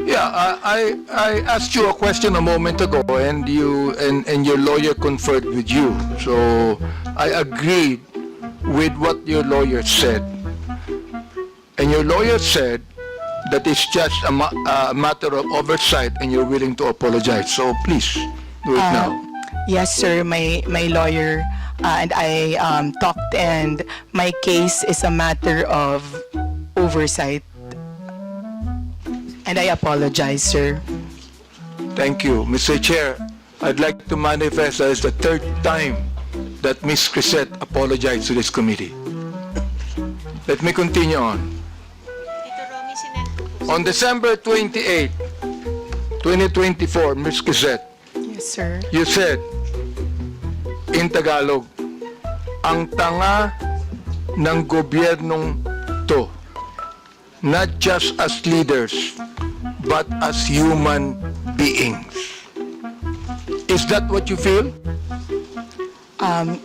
Yeah, I asked you a question a moment ago, and your lawyer conferred with you. So I agreed with what your lawyer said, and your lawyer said that it's just a matter of oversight, and you're willing to apologize. So please do it now. Yes, sir. My lawyer and I talked, and my case is a matter of oversight. And I apologize, sir. Thank you, Mr. Chair. I'd like to manifest that it's the third time that Ms. Crisette apologized to this committee. Let me continue on. On December 28, 2024, Ms. Crisette, Yes, sir. you said, in Tagalog, ang tanga ng gobyernong to, not just as leaders, but as human beings. Is that what you feel?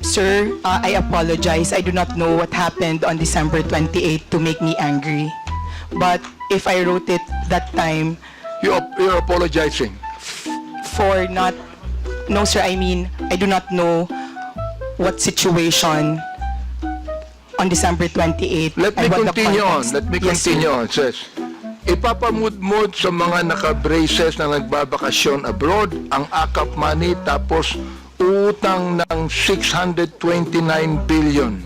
Sir, I apologize. I do not know what happened on December 28 to make me angry. But if I wrote it that time You're apologizing. for not... No, sir, I mean, I do not know what situation on December 28. Let me and what the continue on. context. Let me Yes, sir. continue on. It says, ipapamudmud sa mga naka-braces na nagbabakasyon abroad ang AKAP money tapos utang ng 629 billion.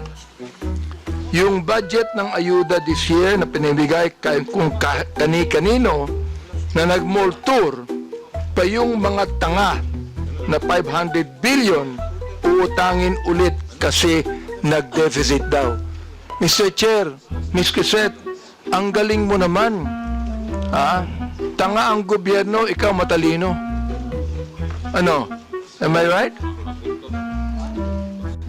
Yung budget ng ayuda this year na pinibigay kung kani-kanino na nag-mall tour pa yung mga tanga na 500 billion uutangin ulit kasi nag-deficit daw. Mr. Chair, Ms. Crisette, ang galing mo naman. Ha? Tanga ang gobyerno, ikaw matalino. Ano? Am I right?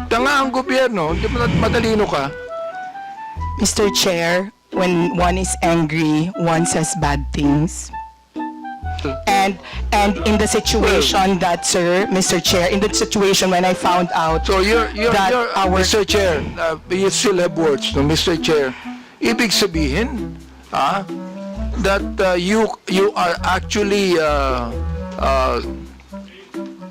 Tanga ang gobyerno, hindi matalino ka. Mr. Chair, when one is angry, one says bad things. And in the situation that, sir, Mr. Chair, in the situation when I found out So you're that our... Mr. Chair, you still have words, no, Mr. Chair. Ibig sabihin, that you are actually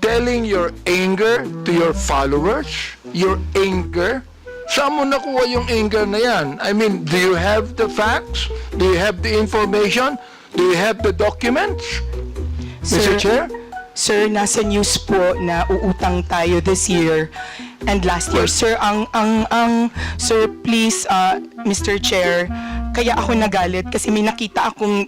telling your anger to your followers, your anger. Saan mo nakuha yung anger na yan? I mean, do you have the facts? Do you have the information? Do you have the documents? Mr. Chair? Sir, nasa news po na uutang tayo this year and last year. Sir, sir, please, Mr. Chair, kaya ako nagalit kasi may nakita akong